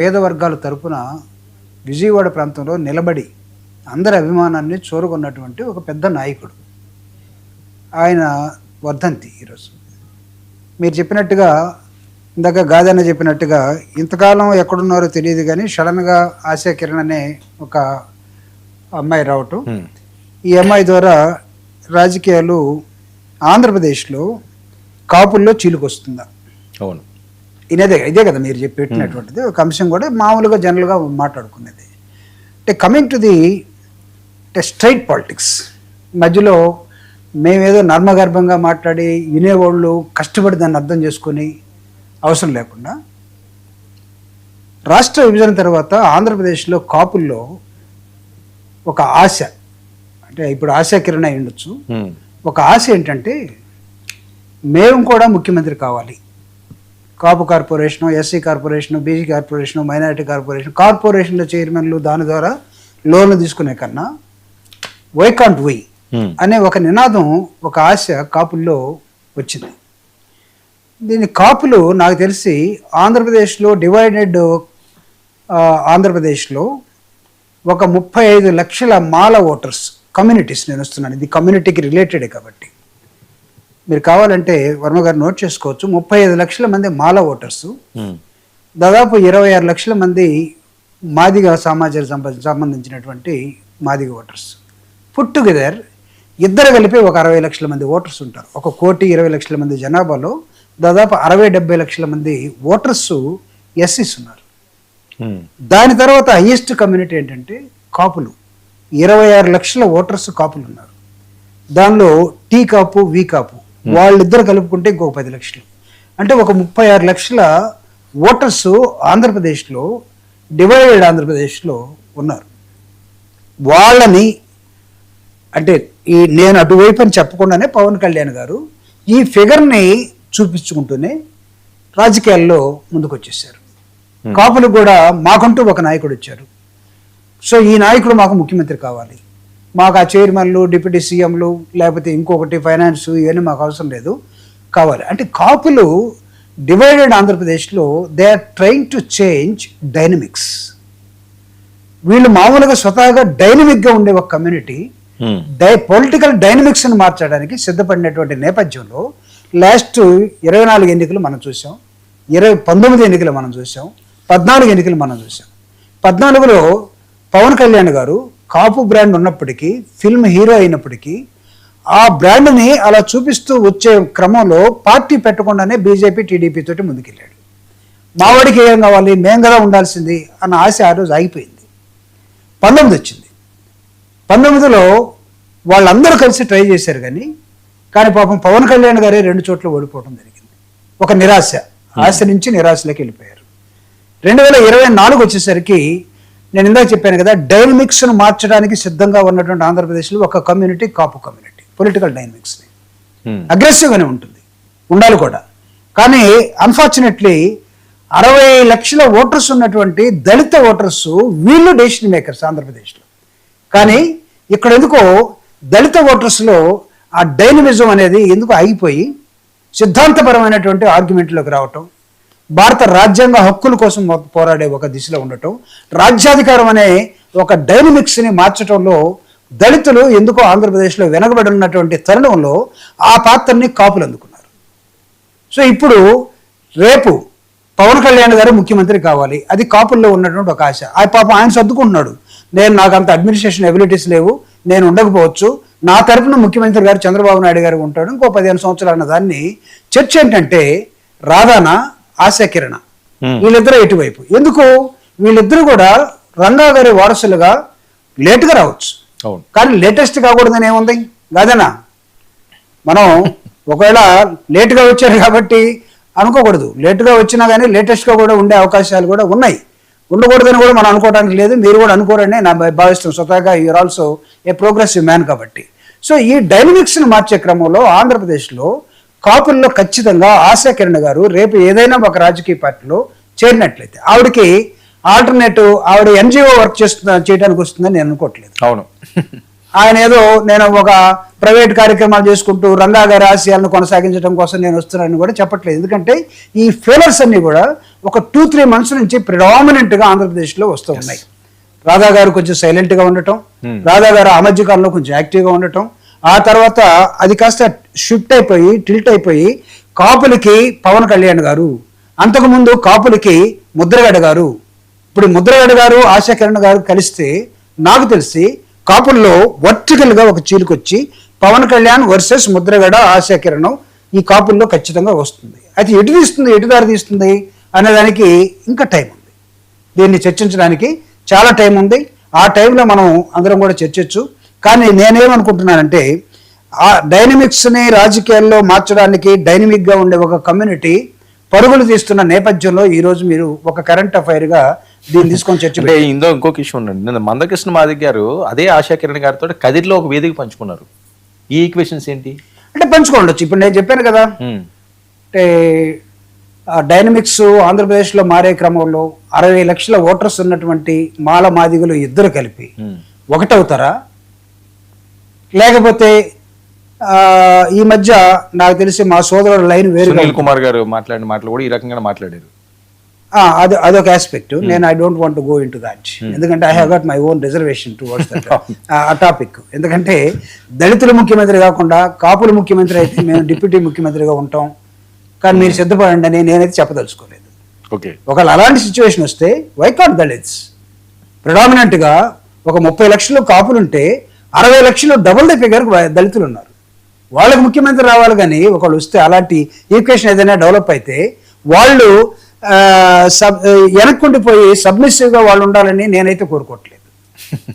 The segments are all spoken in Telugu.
పేద వర్గాల తరపున విజయవాడ ప్రాంతంలో నిలబడి అందరి అభిమానాన్ని చూరగొన్నటువంటి ఒక పెద్ద నాయకుడు. ఆయన వర్ధంతి ఈరోజు. మీరు చెప్పినట్టుగా, ఇందాక గాదన్న చెప్పినట్టుగా, ఇంతకాలం ఎక్కడున్నారో తెలియదు కానీ సడన్గా ఆశా కిరణ్ అనే ఒక అమ్మాయి రావటం, ఈ అమ్మాయి ద్వారా రాజకీయాలు ఆంధ్రప్రదేశ్లో కాపుల్లో చీలుకొస్తుందా? అవును, ఇదే కదా మీరు పెట్టినటువంటిది ఒక అంశం. కూడా మామూలుగా జనరల్గా మాట్లాడుకునేది. అంటే coming to the straight politics మధ్యలో మేమేదో నర్మగర్భంగా మాట్లాడి వినేవాళ్ళు కష్టపడి దాన్ని అర్థం చేసుకొని అవసరం లేకుండా, రాష్ట్ర విభజన తర్వాత ఆంధ్రప్రదేశ్లో కాపుల్లో ఒక ఆశ, అంటే ఇప్పుడు ఆశా కిరణ్ అయి ఉండొచ్చు, ఒక ఆశ ఏంటంటే మేము కూడా ముఖ్యమంత్రి కావాలి. Kapu corporation, SC corporation, BC corporation, minority కార్పొరేషన్ల చైర్మన్లు దాని ద్వారా లోన్లు తీసుకునే కన్నా వై కాంట్ వై అనే ఒక నినాదం, ఒక ఆశ కాపుల్లో వచ్చింది. దీని కాపులు నాకు తెలిసి ఆంధ్రప్రదేశ్లో డివైడెడ్ ఆంధ్రప్రదేశ్లో ఒక 35 లక్షల మాల ఓటర్స్ కమ్యూనిటీస్, నేను వస్తున్నాను, ఇది కమ్యూనిటీకి రిలేటెడే కాబట్టి మీరు కావాలంటే వర్మ గారు నోట్ చేసుకోవచ్చు. 35 లక్షల మంది మాల ఓటర్సు, దాదాపు 26 లక్షల మంది మాదిగ సమాజానికి సంబంధించినటువంటి మాదిగ ఓటర్స్. పుట్ టుగెదర్ ఇద్దరు కలిపి ఒక 60 లక్షల మంది ఓటర్స్ ఉంటారు. 1,20,00,000 మంది జనాభాలో దాదాపు 60-70 లక్షల మంది ఓటర్స్ ఎస్సీస్ ఉన్నారు. దాని తర్వాత హైయెస్ట్ కమ్యూనిటీ ఏంటంటే కాపులు. 26 లక్షల ఓటర్స్ కాపులు ఉన్నారు. దానిలో టీ కాపు, వి కాపు వాళ్ళిద్దరు కలుపుకుంటే ఇంకొక 10 లక్షలు, అంటే ఒక 36 లక్షల ఓటర్స్ ఆంధ్రప్రదేశ్లో, డివైడెడ్ ఆంధ్రప్రదేశ్లో ఉన్నారు. వాళ్ళని అంటే నేను అటువైపు అని చెప్పకుండానే పవన్ కళ్యాణ్ గారు ఈ ఫిగర్ని చూపించుకుంటూనే రాజకీయాల్లో ముందుకు వచ్చేసారు. కాపులు కూడా మాకంటూ ఒక నాయకుడు వచ్చారు. సో ఈ నాయకుడు మాకు ముఖ్యమంత్రి కావాలి, మాకు ఆ చైర్మన్లు, డిప్యూటీ సీఎంలు, లేకపోతే ఇంకొకటి ఫైనాన్స్, ఇవన్నీ మాకు అవసరం లేదు, కావాలి. అంటే కాపులు డివైడెడ్ ఆంధ్రప్రదేశ్లో they are trying to change dynamics. వీళ్ళు మామూలుగా స్వతహాగా డైనమిక్గా ఉండే ఒక కమ్యూనిటీ పొలిటికల్ డైనమిక్స్ని మార్చడానికి సిద్ధపడినటువంటి నేపథ్యంలో లాస్ట్ 24 ఎన్నికలు మనం చూసాం, 19 ఎన్నికలు మనం చూసాం, 14 ఎన్నికలు మనం చూసాం. 14లో పవన్ కళ్యాణ్ గారు కాపు బ్రాండ్ ఉన్నప్పటికీ, ఫిల్మ్ హీరో అయినప్పటికీ, ఆ బ్రాండ్ని అలా చూపిస్తూ వచ్చే క్రమంలో పార్టీ పెట్టకుండానే బీజేపీ, టీడీపీ తోటి ముందుకెళ్ళాడు. మావాడికి ఏం కావాలి, మేం కదా ఉండాల్సింది అన్న ఆశ ఆ రోజు ఆగిపోయింది. 19 వచ్చింది. 19లో వాళ్ళందరూ కలిసి ట్రై చేశారు కానీ పాపం పవన్ కళ్యాణ్ గారే 2 చోట్ల ఓడిపోవడం జరిగింది. ఒక నిరాశ, ఆశ నుంచి నిరాశలోకి వెళ్ళిపోయారు. 2024 వచ్చేసరికి నేను ఇందాక చెప్పాను కదా, డైనమిక్స్ను మార్చడానికి సిద్ధంగా ఉన్నటువంటి ఆంధ్రప్రదేశ్లో ఒక కమ్యూనిటీ, కాపు కమ్యూనిటీ, పొలిటికల్ డైనమిక్స్ని అగ్రెసివ్గానే ఉంటుంది, ఉండాలి కూడా. కానీ అన్ఫార్చునేట్లీ 60 లక్షల ఓటర్స్ ఉన్నటువంటి దళిత ఓటర్స్ వీళ్ళు డెసిషన్ మేకర్స్ ఆంధ్రప్రదేశ్లో. కానీ ఇక్కడ ఎందుకో దళిత ఓటర్స్లో ఆ డైనమిజం అనేది ఎందుకు ఆగిపోయి సిద్ధాంతపరమైనటువంటి ఆర్గ్యుమెంట్లోకి రావటం, భారత రాజ్యాంగ హక్కుల కోసం పోరాడే ఒక దిశలో ఉండటం, రాజ్యాధికారం అనే ఒక డైనమిక్స్ని మార్చడంలో దళితులు ఎందుకో ఆంధ్రప్రదేశ్లో వెనకబడి ఉన్నటువంటి తరుణంలో ఆ పాత్రని కాపులు అందుకున్నారు. సో ఇప్పుడు రేపు పవన్ కళ్యాణ్ గారు ముఖ్యమంత్రి కావాలి, అది కాపుల్లో ఉన్నటువంటి ఒక ఆశ. ఆ పాపం ఆయన సర్దుకుంటున్నాడు, నాకు అంత అడ్మినిస్ట్రేషన్ ఎబిలిటీస్ లేవు, నేను ఉండకపోవచ్చు, నా తరఫున ముఖ్యమంత్రి గారు చంద్రబాబు నాయుడు గారు ఉంటాడు ఇంకో 15 సంవత్సరాలు అన్న దాన్ని. చర్చ ఏంటంటే రాధానా, ఆశా కిరణ, వీళ్ళిద్దరూ ఎటువైపు. ఎందుకు వీళ్ళిద్దరూ కూడా రంగా గారి వారసులుగా లేటుగా రావచ్చు, కానీ లేటెస్ట్ కాకూడదని ఏముంది కాదనా? మనం ఒకవేళ లేటుగా వచ్చారు కాబట్టి అనుకోకూడదు, లేటుగా వచ్చినా కానీ లేటెస్ట్గా కూడా ఉండే అవకాశాలు కూడా ఉన్నాయి. ఉండకూడదని కూడా మనం అనుకోవడానికి లేదు, మీరు కూడా అనుకోరని నా భావిస్తాం. స్వతహాగా you are also a progressive man కాబట్టి. సో ఈ డైనమిక్స్ని మార్చే క్రమంలో ఆంధ్రప్రదేశ్లో కాపుల్లో ఖచ్చితంగా ఆశా కిరణ్ గారు రేపు ఏదైనా ఒక రాజకీయ పార్టీలో చేరినట్లయితే ఆవిడకి ఆల్టర్నేటివ్, ఆవిడ ఎన్జిఓ వర్క్ చేయడానికి వస్తుందని నేను అనుకోవట్లేదు. అవును, ఆయన ఏదో నేను ఒక ప్రైవేట్ కార్యక్రమాలు చేసుకుంటూ రంగా గారి ఆశయాలను కొనసాగించడం కోసం నేను వస్తున్నానని కూడా చెప్పట్లేదు. ఎందుకంటే ఈ ఫెయిలర్స్ అన్ని కూడా ఒక 2-3 months నుంచి ప్రిడామినెంట్గా ఆంధ్రప్రదేశ్లో వస్తూ ఉన్నాయి. రాధా గారు కొంచెం సైలెంట్గా ఉండటం, రాధా గారు ఆ మధ్య కాలంలో కొంచెం యాక్టివ్గా ఉండటం, ఆ తర్వాత అది కాస్త షిఫ్ట్ అయిపోయి టిల్ట్ అయిపోయి కాపులకి పవన్ కళ్యాణ్ గారు, అంతకుముందు కాపులకి ముద్రగడ గారు, ఇప్పుడు ముద్రగడ గారు ఆశా కిరణ్ గారు కలిస్తే నాకు తెలిసి కాపుల్లో వర్టికల్గా ఒక చీలికొచ్చి పవన్ కళ్యాణ్ వర్సెస్ ముద్రగడ ఆశా కిరణ్ ఈ కాపుల్లో ఖచ్చితంగా వస్తుంది. అయితే ఎటు దారి తీస్తుంది అనేదానికి ఇంకా టైం ఉంది. దీన్ని చర్చించడానికి చాలా టైం ఉంది. ఆ టైంలో మనం అందరం కూడా చర్చించు. కానీ నేనేమనుకుంటున్నానంటే ఆ డైనమిక్స్ని రాజకీయాల్లో మార్చడానికి డైనమిక్గా ఉండే ఒక కమ్యూనిటీ పరుగులు తీస్తున్న నేపథ్యంలో ఈరోజు మీరు ఒక కరెంట్ అఫైర్గా దీన్ని తీసుకొని చర్చ. అంటే ఇంకొక ఇష్యూ ఉండండి. నిన్న మందకృష్ణ మాదిక్ గారు అదే ఆశా కిరణ్ గారితో కదిరిలో ఒక వేదిక పంచుకున్నారు. ఈ ఈక్వేషన్స్ ఏంటి అంటే పంచుకోండొచ్చు. ఇప్పుడు నేను చెప్పాను కదా, అంటే డైనమిక్స్ ఆంధ్రప్రదేశ్లో మారే క్రమంలో 60 లక్షల ఓటర్స్ ఉన్నటువంటి మాల మాదిగలు ఇద్దరు కలిపి ఒకటవుతారా, లేకపోతే ఈ మధ్య నాకు తెలిసి మా సోదరుడు లైన్ వేరు, సునీల్ కుమార్ గారు మాట్లాడిన మాటలు కూడా ఈ రకంగా మాట్లాడారు. అదొక ఆస్పెక్ట్. నేను I don't want go into that, ఎందుకంటే I have got my own reservation towards that uh topic. ఎందుకంటే దళితులు ముఖ్యమంత్రి కాకుండా కాపులు ముఖ్యమంత్రి అయితే మేము డిప్యూటీ ముఖ్యమంత్రిగా ఉంటాం, కానీ మీరు సిద్ధపడండి అని నేనైతే చెప్పదలుచుకోలేదు. ఒకవేళ అలాంటి సిచ్యువేషన్ వస్తే వైకాట్ దళిత్స్ ప్రిడామినెంట్గా ఒక 30 లక్షలు కాపులుంటే 60 లక్షలు డబుల్ ద ఫిగర్ దళితులు ఉన్నారు. వాళ్ళకి ముఖ్యమంత్రి రావాలి, కానీ ఒకళ్ళు వస్తే అలాంటి ఈక్వేషన్ ఏదైనా డెవలప్ అయితే వాళ్ళు వెనక్కుండిపోయి సబ్మిసివ్గా వాళ్ళు ఉండాలని నేనైతే కోరుకోవట్లేదు.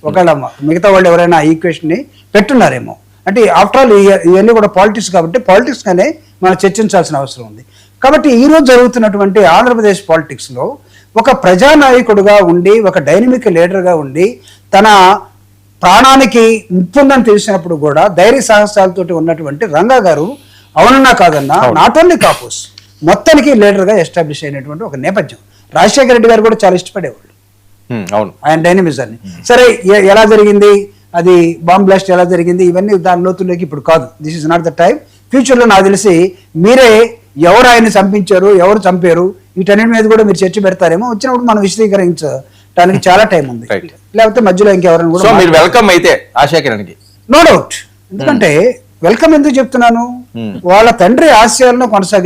ఒకవేళ మిగతా వాళ్ళు ఎవరైనా ఈక్వేషన్ని పెట్టున్నారేమో. అంటే ఆఫ్టర్ ఆల్ ఇవన్నీ కూడా పాలిటిక్స్ కాబట్టి పాలిటిక్స్గానే మనం చర్చించాల్సిన అవసరం ఉంది. కాబట్టి ఈరోజు జరుగుతున్నటువంటి ఆంధ్రప్రదేశ్ పాలిటిక్స్లో ఒక ప్రజానాయకుడుగా ఉండి, ఒక డైనమిక్ లీడర్గా ఉండి, తన ప్రాణానికి ముప్పుందని తెలిసినప్పుడు కూడా ధైర్య సాహసాలతోటి ఉన్నటువంటి రంగా గారు అవునన్నా కాదన్నా నాట్ ఓన్లీ కాపుస్ మొత్తానికి లీడర్గా ఎస్టాబ్లిష్ అయినటువంటి ఒక నేపథ్యం. రాజశేఖర రెడ్డి గారు కూడా చాలా ఇష్టపడేవాళ్ళు ఆయన డైనమిజాన్ని. సరే, ఎలా జరిగింది, అది బాంబ్ బ్లాస్ట్ ఎలా జరిగింది, ఇవన్నీ దాని లోతుల్లోకి ఇప్పుడు కాదు. This is not the time. ఫ్యూచర్లో నాకు తెలిసి మీరే ఎవరు ఆయన్ని చంపించారు, ఎవరు చంపారు, వీటన్నిటి మీద కూడా మీరు చర్చ పెడతారేమో. వచ్చినప్పుడు మనం విశదీకరించడానికి చాలా టైం ఉంది. లేకపోతే మధ్యలో ఇంకెవరైనా కూడా వెల్కమ్ అయితే ఆశా కిరణ్కి నో డౌట్. ఎందుకంటే వెల్కమ్ ఎందుకు చెప్తున్నాను, వాళ్ళ తండ్రి ఆశయాలను కొనసాగి